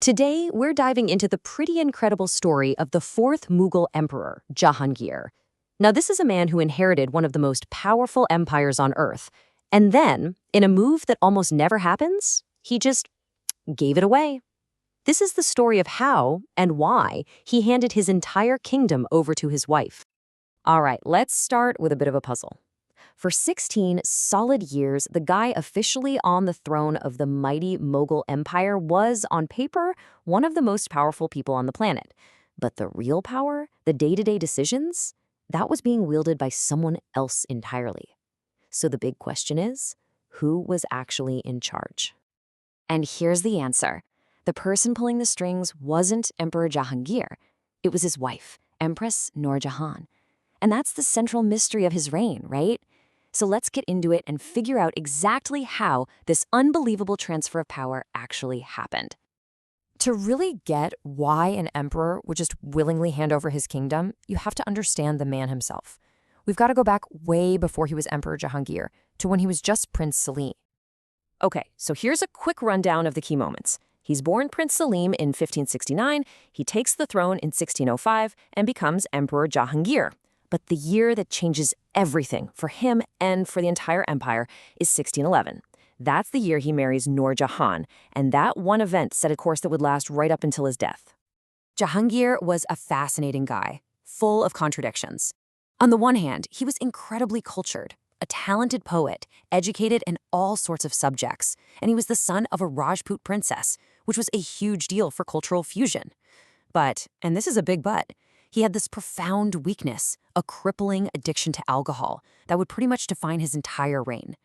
Today, we're diving into the pretty incredible story of the fourth Mughal emperor, Jahangir. Now, this is a man who inherited one of the most powerful empires on Earth. And then, in a move that almost never happens, he just gave it away. This is the story of how and why he handed his entire kingdom over to his wife. All right, let's start with a bit of a puzzle. For 16 solid years, the guy officially on the throne of the mighty Mughal Empire was, on paper, one of the most powerful people on the planet. But the real power, the day-to-day decisions, that was being wielded by someone else entirely. So the big question is, who was actually in charge? And here's the answer. The person pulling the strings wasn't Emperor Jahangir. It was his wife, Empress Noor Jahan. And that's the central mystery of his reign, right? So let's get into it and figure out exactly how this unbelievable transfer of power actually happened. To really get why an emperor would just willingly hand over his kingdom, you have to understand the man himself. We've got to go back way before he was Emperor Jahangir, to when he was just Prince Salim. Okay, so here's a quick rundown of the key moments. He's born Prince Salim in 1569, he takes the throne in 1605, and becomes Emperor Jahangir. But the year that changes everything for him and for the entire empire is 1611. That's the year he marries Noor Jahan, and that one event set a course that would last right up until his death. Jahangir was a fascinating guy, full of contradictions. On the one hand, he was incredibly cultured, a talented poet, educated in all sorts of subjects, and he was the son of a Rajput princess, which was a huge deal for cultural fusion. But, and this is a big but, he had this profound weakness, a crippling addiction to alcohol, that would pretty much define his entire reign.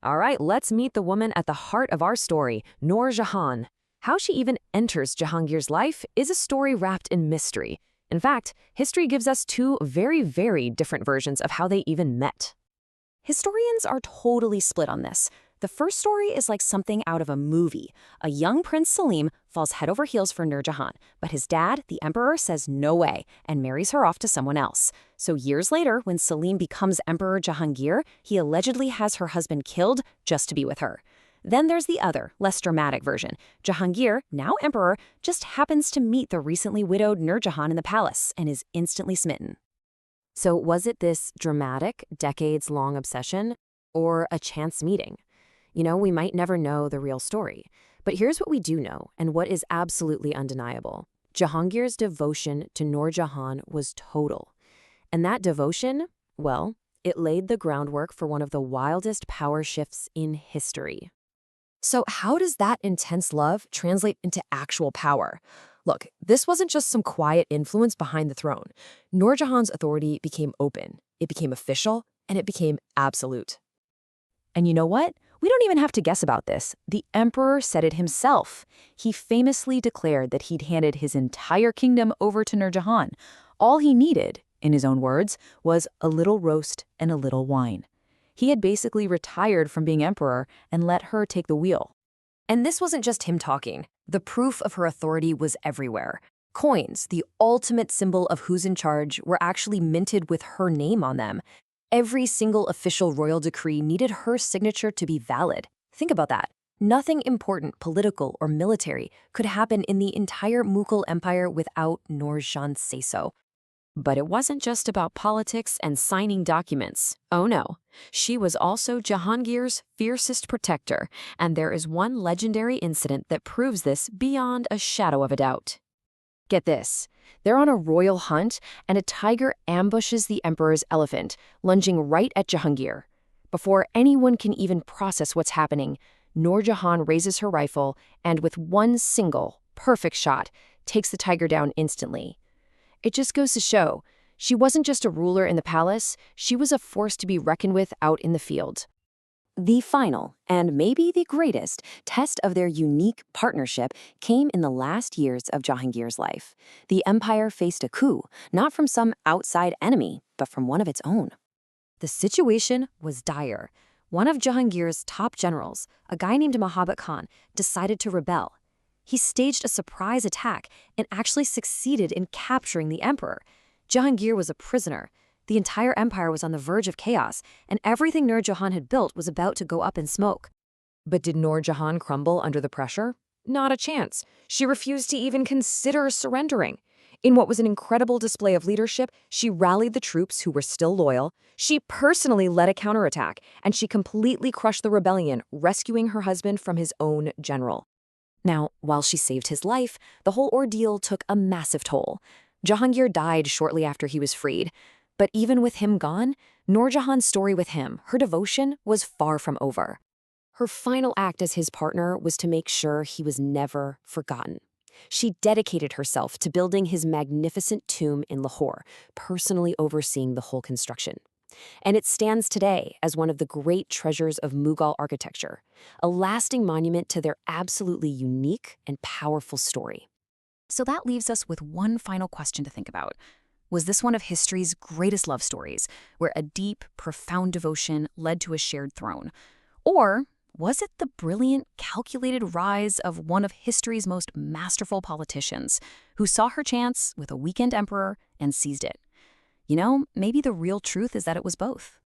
All right, let's meet the woman at the heart of our story, Noor Jahan. How she even enters Jahangir's life is a story wrapped in mystery. In fact, history gives us two very, very different versions of how they even met. Historians are totally split on this. The first story is like something out of a movie. A young Prince Salim falls head over heels for Noor Jahan, but his dad, the emperor, says no way and marries her off to someone else. So years later, when Salim becomes Emperor Jahangir, he allegedly has her husband killed just to be with her. Then there's the other, less dramatic version. Jahangir, now emperor, just happens to meet the recently widowed Noor Jahan in the palace and is instantly smitten. So was it this dramatic, decades-long obsession or a chance meeting? You know, we might never know the real story. But here's what we do know, and what is absolutely undeniable. Jahangir's devotion to Noor Jahan was total. And that devotion, well, it laid the groundwork for one of the wildest power shifts in history. So how does that intense love translate into actual power? Look, this wasn't just some quiet influence behind the throne. Noor Jahan's authority became open, it became official, and it became absolute. And you know what? We don't even have to guess about this. The emperor said it himself. He famously declared that he'd handed his entire kingdom over to Noor Jahan. All he needed, in his own words, was a little roast and a little wine. He had basically retired from being emperor and let her take the wheel. And this wasn't just him talking. The proof of her authority was everywhere. Coins, the ultimate symbol of who's in charge, were actually minted with her name on them. Every single official royal decree needed her signature to be valid. Think about that. Nothing important, political or military, could happen in the entire Mughal Empire without Noor Jahan's say-so. But it wasn't just about politics and signing documents. Oh no, she was also Jahangir's fiercest protector, and there is one legendary incident that proves this beyond a shadow of a doubt. Get this. They're on a royal hunt, and a tiger ambushes the emperor's elephant, lunging right at Jahangir. Before anyone can even process what's happening, Noor Jahan raises her rifle and, with one single, perfect shot, takes the tiger down instantly. It just goes to show, she wasn't just a ruler in the palace, she was a force to be reckoned with out in the field. The final, and maybe the greatest, test of their unique partnership came in the last years of Jahangir's life. The empire faced a coup, not from some outside enemy, but from one of its own. The situation was dire. One of Jahangir's top generals, a guy named Muhammad Khan, decided to rebel. He staged a surprise attack and actually succeeded in capturing the emperor. Jahangir was a prisoner. The entire empire was on the verge of chaos, and everything Noor Jahan had built was about to go up in smoke. But did Noor Jahan crumble under the pressure? Not a chance. She refused to even consider surrendering. In what was an incredible display of leadership, she rallied the troops who were still loyal, she personally led a counterattack, and she completely crushed the rebellion, rescuing her husband from his own general. Now, while she saved his life, the whole ordeal took a massive toll. Jahangir died shortly after he was freed. But even with him gone, Noor Jahan's story with him, her devotion, was far from over. Her final act as his partner was to make sure he was never forgotten. She dedicated herself to building his magnificent tomb in Lahore, personally overseeing the whole construction. And it stands today as one of the great treasures of Mughal architecture, a lasting monument to their absolutely unique and powerful story. So that leaves us with one final question to think about. Was this one of history's greatest love stories, where a deep, profound devotion led to a shared throne? Or was it the brilliant, calculated rise of one of history's most masterful politicians, who saw her chance with a weekend emperor and seized it? You know, maybe the real truth is that it was both.